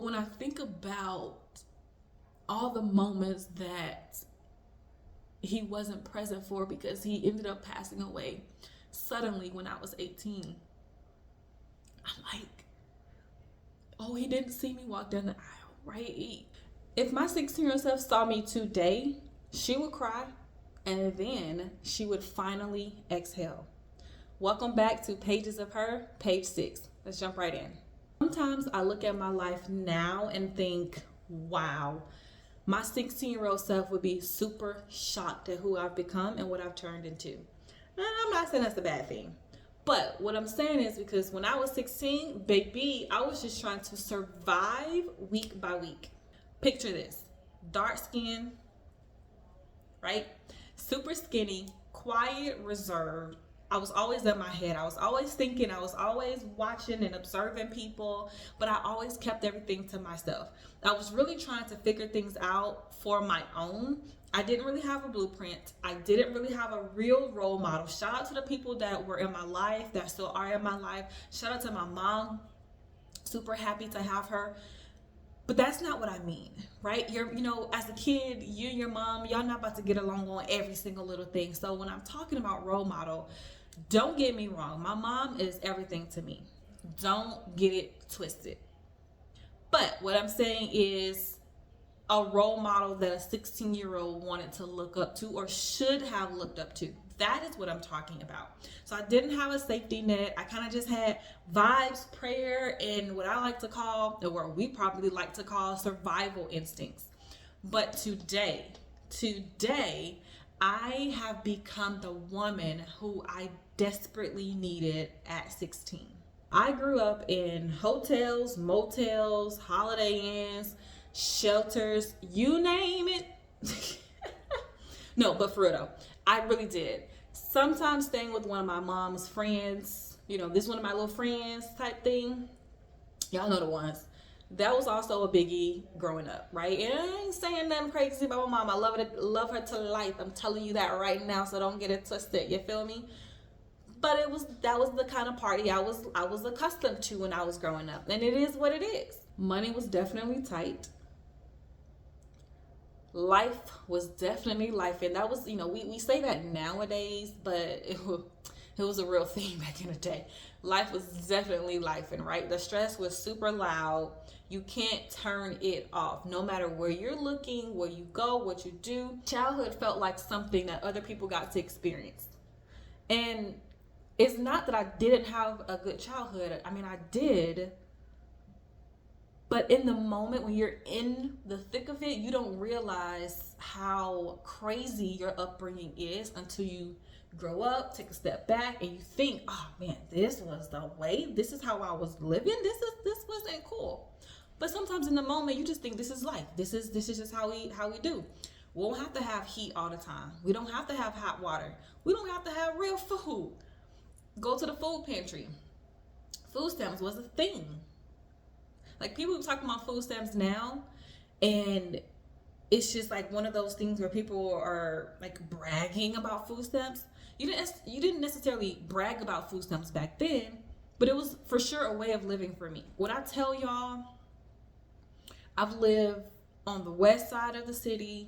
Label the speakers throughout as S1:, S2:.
S1: When I think about all the moments that he wasn't present for because he ended up passing away suddenly when I was 18, I'm like, oh, he didn't see me walk down the aisle, right? If my 16-year-old self saw me today, she would cry and then she would finally exhale. Welcome back to Pages of Her, page 6. Let's jump right in. Sometimes I look at my life now and think, wow, my 16-year-old self would be super shocked at who I've become and what I've turned into. And I'm not saying that's a bad thing. But what I'm saying is because when I was 16, baby, I was just trying to survive week by week. Picture this: dark skin, right? Super skinny, quiet, reserved. I was always in my head. I was always thinking. I was always watching and observing people, but I always kept everything to myself. I was really trying to figure things out for my own. I didn't really have a blueprint. I didn't really have a real role model. Shout out to the people that were in my life, that still are in my life. Shout out to my mom. Super happy to have her. But that's not what I mean, right? As a kid, you and your mom, y'all not about to get along on every single little thing. So when I'm talking about role model, don't get me wrong. My mom is everything to me. Don't get it twisted. But what I'm saying is a role model that a 16-year-old wanted to look up to or should have looked up to. That is what I'm talking about. So I didn't have a safety net. I kind of just had vibes, prayer, and what I like to call, or what we probably like to call, survival instincts. But today, I have become the woman who I desperately needed at 16. I grew up in hotels, motels, Holiday Inns, shelters, you name it. No, but for real though, I really did. Sometimes staying with one of my mom's friends, this one of my little friends type thing. Y'all know the ones. That was also a biggie growing up, right? And I ain't saying nothing crazy about my mom. I love her to life. I'm telling you that right now, so don't get it twisted. You feel me? But that was the kind of party I was accustomed to when I was growing up, and it is what it is. Money was definitely tight. Life was definitely life, and that was, we say that nowadays, but it was a real thing back in the day. Life was definitely life, and right, the stress was super loud. You can't turn it off, no matter where you're looking, where you go, what you do. Childhood felt like something that other people got to experience, and it's not that I didn't have a good childhood. I mean, I did. But in the moment when you're in the thick of it, you don't realize how crazy your upbringing is until you grow up, take a step back, and you think, oh man, this was the way, this is how I was living, this wasn't cool. But sometimes in the moment you just think this is life. This is just how we do. We don't have to have heat all the time. We don't have to have hot water. We don't have to have real food. Go to the food pantry. Food stamps was a thing. Like, people are talking about food stamps now, and it's just like one of those things where people are like bragging about food stamps. You didn't necessarily brag about food stamps back then, but it was for sure a way of living for me. What I tell y'all, I've lived on the west side of the city,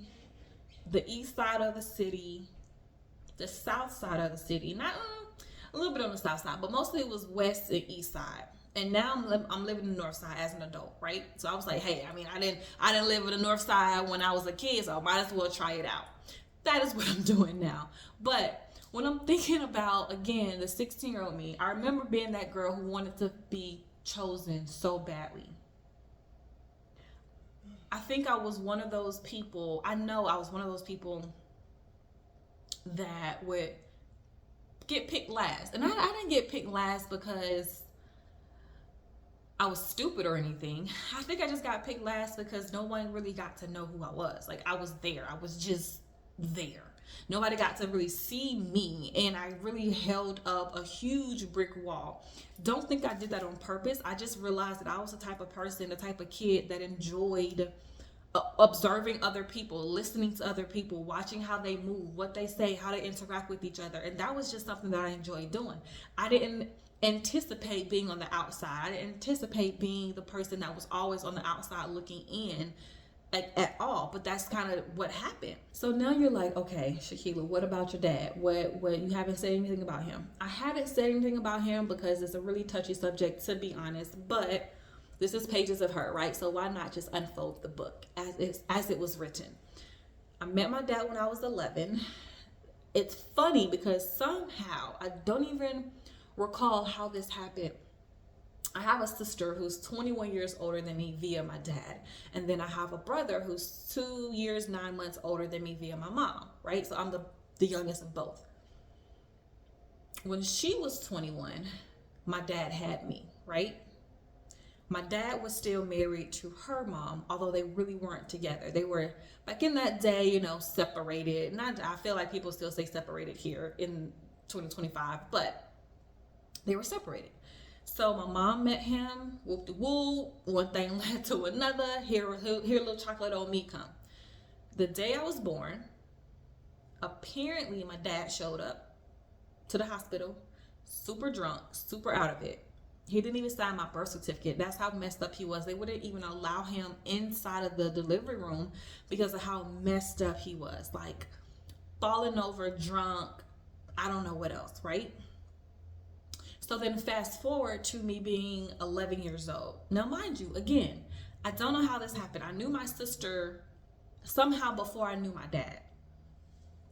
S1: the east side of the city, the south side of the city. Not a little bit on the south side, but mostly it was west and east side. And now I'm living in the north side as an adult, right? So I was like, hey, I mean, I didn't live in the north side when I was a kid, so I might as well try it out. That is what I'm doing now. But when I'm thinking about, again, the 16-year-old me, I remember being that girl who wanted to be chosen so badly. I think I was one of those people, I know I was one of those people that would get picked last. And I didn't get picked last because I was stupid or anything. I think I just got picked last because no one really got to know who I was. Like, I was there. I was just there. Nobody got to really see me, and I really held up a huge brick wall. Don't think I did that on purpose. I just realized that I was the type of person, the type of kid that enjoyed observing other people, listening to other people, watching how they move, what they say, how they interact with each other. And that was just something that I enjoyed doing. I didn't anticipate being on the outside. I didn't anticipate being the person that was always on the outside looking in at all. But that's kind of what happened. So now you're like, okay, Shakila, what about your dad? What you haven't said anything about him? I haven't said anything about him because it's a really touchy subject, to be honest. But this is Pages of Hurt, right? So why not just unfold the book as it was written? I met my dad when I was 11. It's funny because somehow I don't even recall how this happened. I have a sister who's 21 years older than me via my dad. And then I have a brother who's 2 years, 9 months older than me via my mom, right? So I'm the youngest of both. When she was 21, my dad had me, right? My dad was still married to her mom, although they really weren't together. They were, back in that day, separated. I feel like people still say separated here in 2025, but they were separated. So my mom met him, whoop de whoop, one thing led to another, here little chocolate on me come. The day I was born, apparently my dad showed up to the hospital, super drunk, super out of it. He didn't even sign my birth certificate. That's how messed up he was. They wouldn't even allow him inside of the delivery room because of how messed up he was. Like, falling over, drunk, I don't know what else, right? So then fast forward to me being 11 years old. Now, mind you, again, I don't know how this happened. I knew my sister somehow before I knew my dad.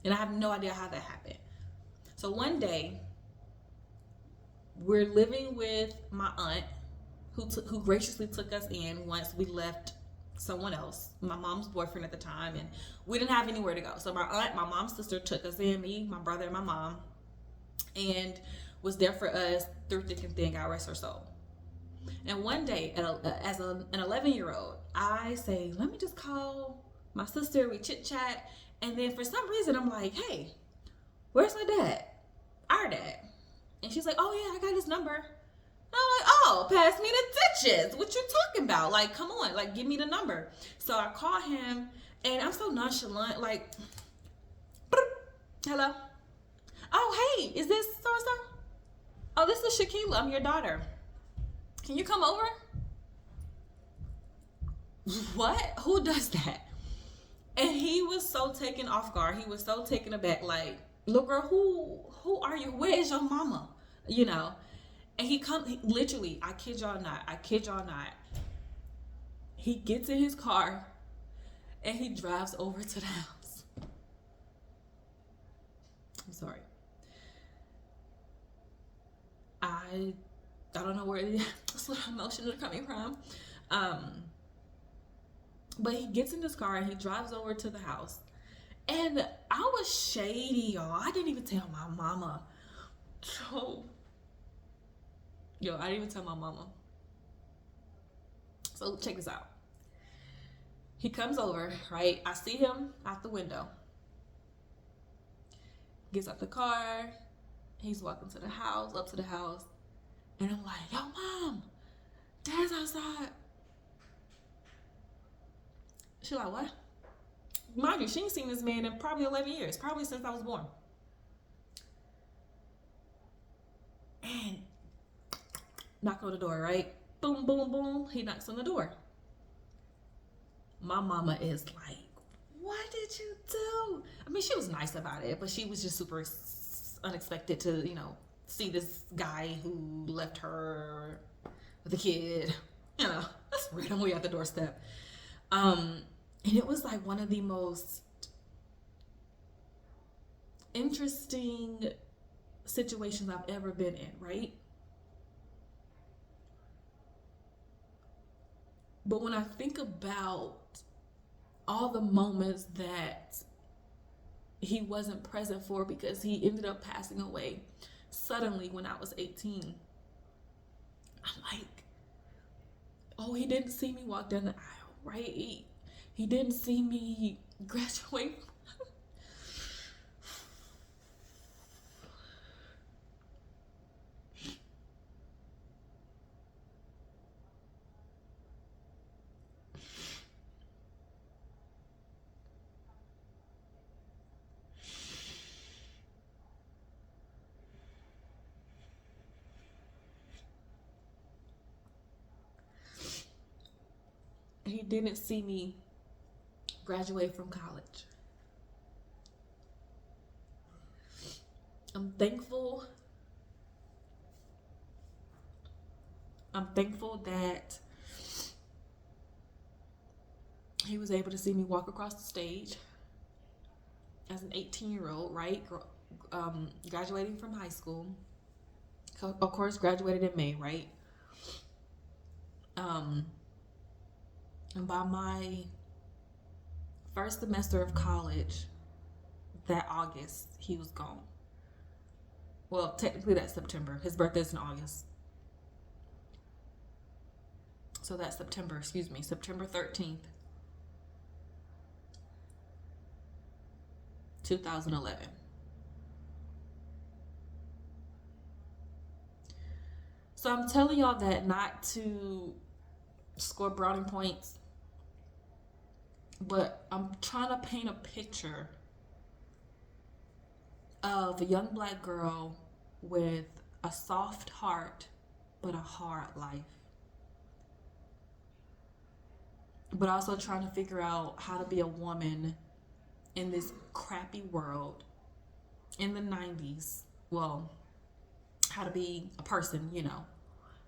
S1: And I have no idea how that happened. So one day, we're living with my aunt who graciously took us in once we left someone else, my mom's boyfriend at the time, and we didn't have anywhere to go. So my aunt, my mom's sister, took us in, me, my brother, and my mom, and was there for us through thick and thin, God rest her soul. And one day, as an 11-year-old, I say, let me just call my sister, we chit chat, and then for some reason I'm like, hey, where's my dad? Our dad. And she's like, oh yeah, I got his number. And I'm like, oh, pass me the ditches. What you talking about? Like, come on, like, give me the number. So I call him, and I'm so nonchalant, like, hello? Oh, hey, is this so-and-so? Oh, this is Shakila. I'm your daughter. Can you come over? What? Who does that? And he was so taken off guard. He was so taken aback, little girl, who are you? Where is your mama? And he literally, I kid y'all not. He gets in his car and he drives over to the house. I'm sorry. I don't know where this little emotion is coming from. But he gets in his car and he drives over to the house. And I was shady, y'all. I didn't even tell my mama. I didn't even tell my mama. So check this out. He comes over, right? I see him out the window. Gets out the car. He's walking up to the house. And I'm like, yo, Mom, Dad's outside. She's like, what? Mind you, she ain't seen this man in probably 11 years, probably since I was born. And knock on the door, right? Boom, boom, boom. He knocks on the door. My mama is like, what did you do? I mean, she was nice about it, but she was just super unexpected to, see this guy who left her with a kid. That's randomly at the doorstep. And it was like one of the most interesting situations I've ever been in, right? But when I think about all the moments that he wasn't present for because he ended up passing away suddenly when I was 18, I'm like, oh, he didn't see me walk down the aisle, right? He didn't see me graduate. he didn't see me graduate from college. I'm thankful. I'm thankful that he was able to see me walk across the stage as an 18-year-old, right? Graduating from high school. Of course, graduated in May, right? And by my first semester of college, that August, he was gone. Well, technically that's September. His birthday's in August. So that's September 13th, 2011. So I'm telling y'all that not to score brownie points, but I'm trying to paint a picture of a young black girl with a soft heart but a hard life. But also trying to figure out how to be a woman in this crappy world in the 90s. Well, how to be a person,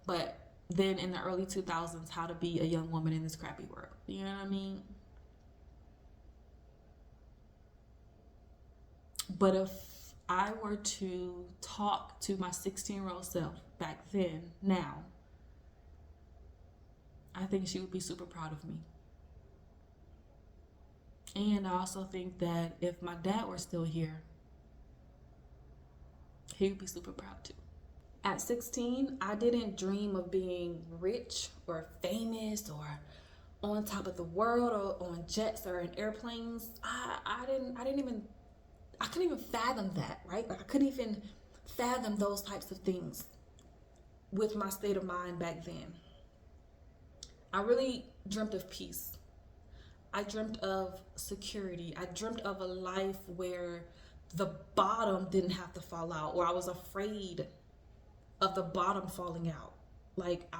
S1: But then in the early 2000s, how to be a young woman in this crappy world. You know what I mean? But if I were to talk to my 16-year-old self back then, now, I think she would be super proud of me. And I also think that if my dad were still here, he would be super proud too. At 16, I didn't dream of being rich or famous or on top of the world or on jets or in airplanes. I couldn't even fathom that, right? Like I couldn't even fathom those types of things with my state of mind back then. I really dreamt of peace. I dreamt of security. I dreamt of a life where the bottom didn't have to fall out, or I was afraid of the bottom falling out. Like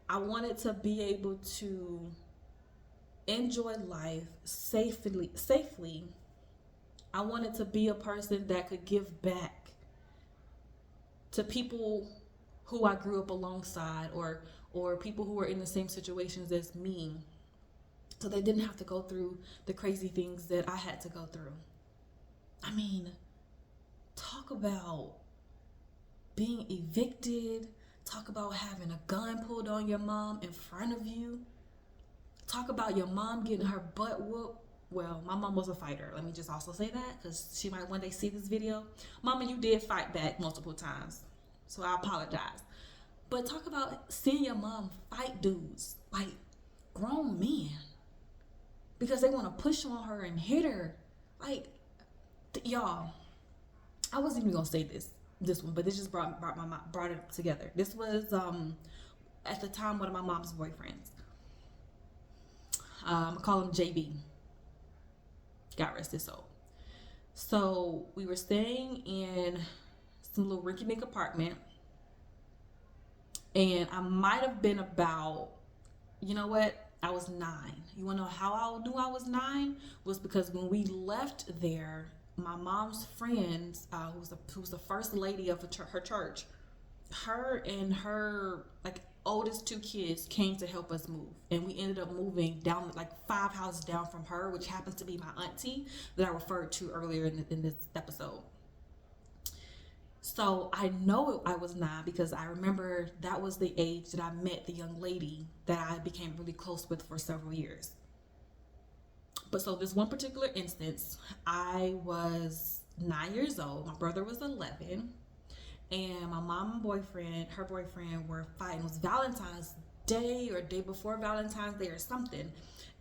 S1: I wanted to be able to enjoy life safely. I wanted to be a person that could give back to people who I grew up alongside, or people who were in the same situations as me, so they didn't have to go through the crazy things that I had to go through. I mean, talk about being evicted. Talk about having a gun pulled on your mom in front of you. Talk about your mom getting her butt whooped. Well, my mom was a fighter. Let me just also say that, because she might one day see this video. Mama, you did fight back multiple times, so I apologize. But talk about seeing your mom fight dudes, like grown men, because they want to push on her and hit her. Like, y'all, I wasn't even gonna say this one, but this just brought it together. This was at the time one of my mom's boyfriends. I call him JB. God rest his soul. So we were staying in some little rinky-dink apartment, and I might have been about, I was 9. You want to know how I knew I was 9? Was because when we left there, my mom's friends, who's the first lady of her church, her and her oldest 2 kids came to help us move, and we ended up moving down 5 houses down from her, which happens to be my auntie that I referred to earlier in this episode. So I know I was 9 because I remember that was the age that I met the young lady that I became really close with for several years. But so this one particular instance, I was 9 years old. My brother was 11. And my mom and her boyfriend were fighting. It was Valentine's Day or day before Valentine's Day or something.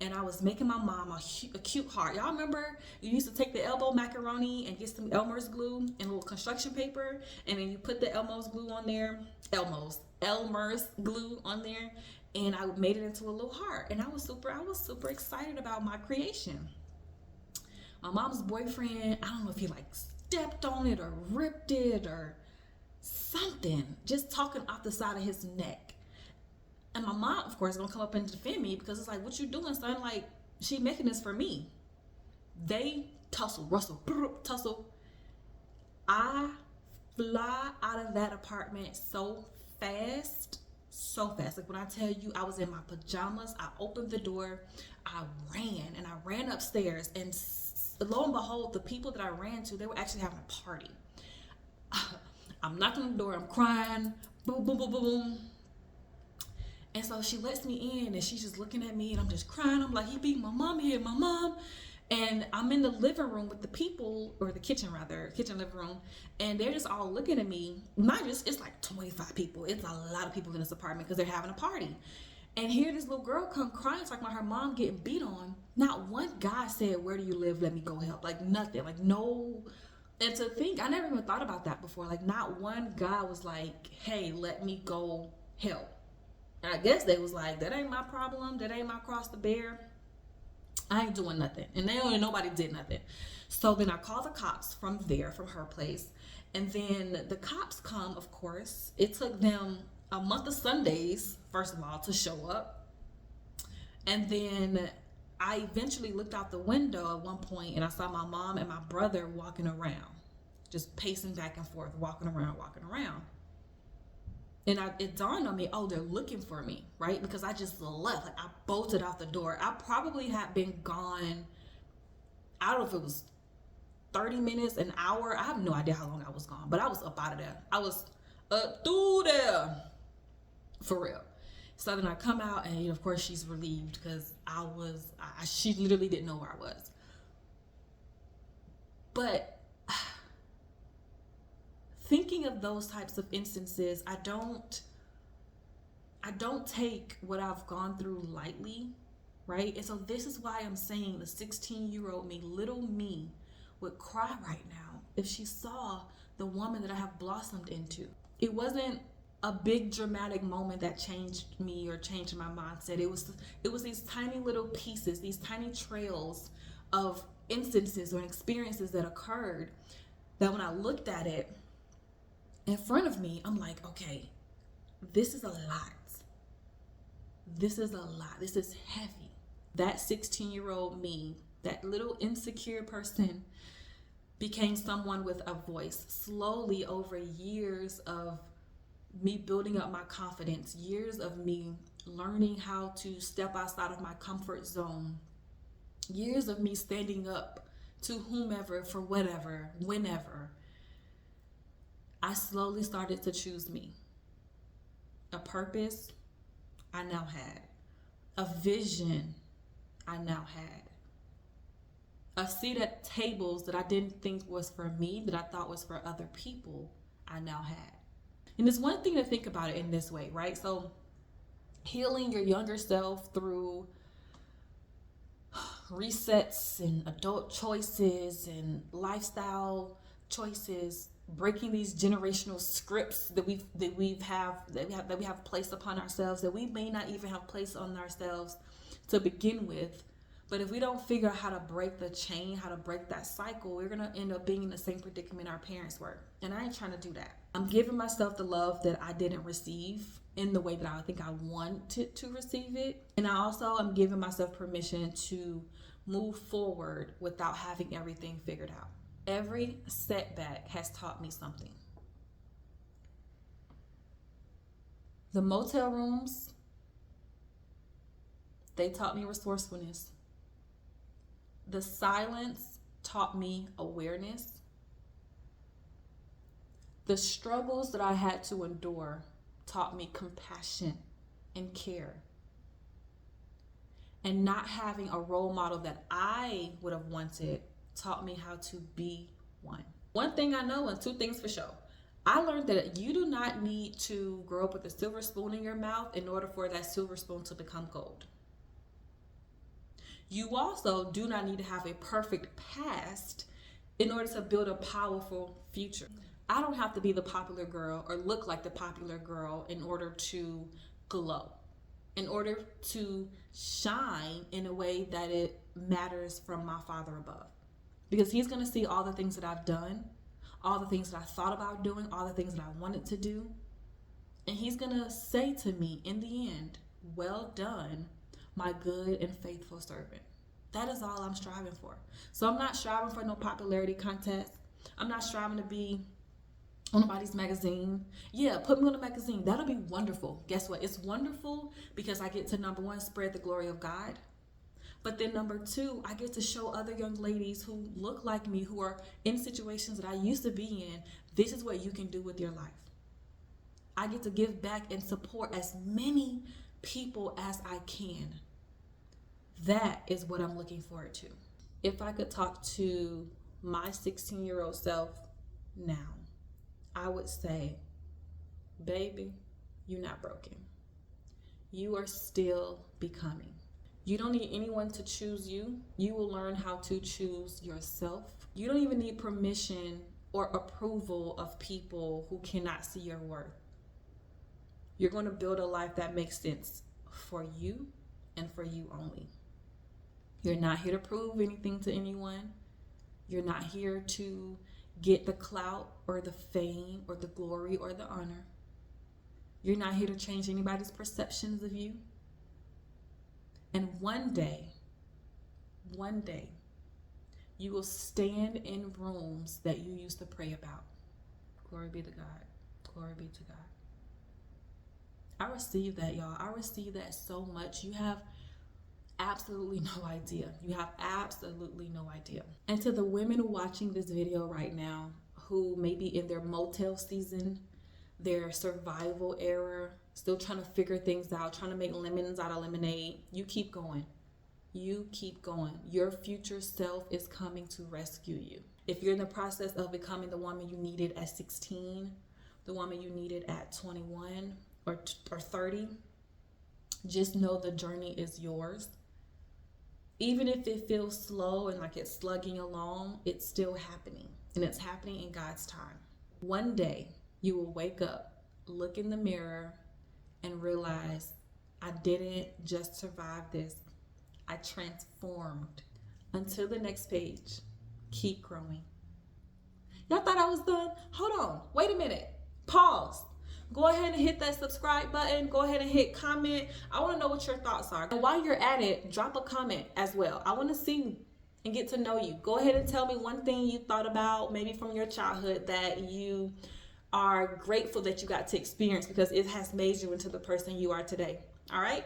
S1: And I was making my mom a cute heart. Y'all remember you used to take the elbow macaroni and get some Elmer's glue and a little construction paper, and then you put the Elmer's glue on there. Elmer's glue on there, and I made it into a little heart. And I was super excited about my creation. My mom's boyfriend, I don't know if he stepped on it or ripped it or something, just talking off the side of his neck. And my mom, of course, gonna come up and defend me because it's like, what you doing, son? Like, she making this for me. They tussle. I fly out of that apartment so fast. So fast. Like, when I tell you I was in my pajamas, I opened the door, I ran upstairs, and lo and behold, the people that I ran to, they were actually having a party. I'm knocking on the door, I'm crying, boom, boom, boom, boom, boom. And so she lets me in, and she's just looking at me, and I'm just crying. I'm like, he beat my mom, he hit my mom. And I'm in the living room with the people, or the kitchen rather, kitchen living room, and they're just all looking at me. Mind you, it's like 25 people. It's a lot of people in this apartment because they're having a party. And here this little girl come crying, talking about her mom getting beat on. Not one guy said, where do you live? Let me go help. Like, nothing. Like, no. And to think, I never even thought about that before. Like, not one guy was like, hey, let me go help. And I guess they was like, that ain't my problem. That ain't my cross to bear. I ain't doing nothing. And nobody did nothing. So then I called the cops from her place. And then the cops come, of course. It took them a month of Sundays, first of all, to show up. And then I eventually looked out the window at one point, and I saw my mom and my brother walking around, just pacing back and forth, walking around. And it dawned on me, oh, they're looking for me, right? Because I just left. Like, I bolted out the door. I probably had been gone, I don't know if it was 30 minutes, an hour. I have no idea how long I was gone, but I was up out of there. I was up through there, for real. So then I come out, and of course she's relieved because she literally didn't know where I was. But thinking of those types of instances, I don't take what I've gone through lightly, right? And so this is why I'm saying the 16-year-old me, little me, would cry right now if she saw the woman that I have blossomed into. It wasn't a big dramatic moment that changed me or changed my mindset. It was these tiny little pieces, these tiny trails of instances or experiences that occurred that when I looked at it in front of me, I'm like, okay, this is a lot. This is a lot. This is heavy. That 16-year-old me, that little insecure person, became someone with a voice slowly over years of me building up my confidence, years of me learning how to step outside of my comfort zone, years of me standing up to whomever, for whatever, whenever. I slowly started to choose me. A purpose I now had. A vision I now had. A seat at tables that I didn't think was for me, that I thought was for other people, I now had. And it's one thing to think about it in this way, right? So healing your younger self through resets and adult choices and lifestyle choices, breaking these generational scripts that we have placed upon ourselves, that we may not even have placed on ourselves to begin with. But if we don't figure out how to break the chain, how to break that cycle, we're going to end up being in the same predicament our parents were. And I ain't trying to do that. I'm giving myself the love that I didn't receive in the way that I think I wanted to receive it. And I also am giving myself permission to move forward without having everything figured out. Every setback has taught me something. The motel rooms, they taught me resourcefulness. The silence taught me awareness. The struggles that I had to endure taught me compassion and care. And not having a role model that I would have wanted taught me how to be one. One thing I know, and two things for sure. I learned that you do not need to grow up with a silver spoon in your mouth in order for that silver spoon to become gold. You also do not need to have a perfect past in order to build a powerful future. I don't have to be the popular girl or look like the popular girl in order to glow, in order to shine in a way that it matters from my Father above. Because He's going to see all the things that I've done, all the things that I thought about doing, all the things that I wanted to do. And he's going to say to me in the end, well done, my good and faithful servant. That is all I'm striving for. So I'm not striving for no popularity contest. I'm not striving to be on nobody's magazine. Yeah, put me on a magazine. That'll be wonderful. Guess what? It's wonderful because I get to, number one, spread the glory of God. But then number two, I get to show other young ladies who look like me, who are in situations that I used to be in, this is what you can do with your life. I get to give back and support as many people as I can. That is what I'm looking forward to. If I could talk to my 16-year-old self now, I would say, baby, you're not broken. You are still becoming. You don't need anyone to choose you. You will learn how to choose yourself. You don't even need permission or approval of people who cannot see your worth. You're going to build a life that makes sense for you and for you only. You're not here to prove anything to anyone. You're not here to get the clout or the fame or the glory or the honor. You're not here to change anybody's perceptions of you. And one day, you will stand in rooms that you used to pray about. Glory be to God. Glory be to God. I receive that, y'all. I receive that so much. You have absolutely no idea. You have absolutely no idea. And to the women watching this video right now who may be in their motel season, their survival era, still trying to figure things out, trying to make lemons out of lemonade, you keep going. You keep going. Your future self is coming to rescue you. If you're in the process of becoming the woman you needed at 16, the woman you needed at 21 or 30, just know the journey is yours. Even if it feels slow and like it's slugging along, it's still happening. And it's happening in God's time. One day, you will wake up, look in the mirror, and realize, I didn't just survive this. I transformed. Until the next page, keep growing. Y'all thought I was done? Hold on. Wait a minute. Pause. Go ahead and hit that subscribe button. Go ahead and hit comment. I want to know what your thoughts are. And while you're at it, drop a comment as well. I want to see and get to know you. Go ahead and tell me one thing you thought about, maybe from your childhood, that you are grateful that you got to experience because it has made you into the person you are today. All right?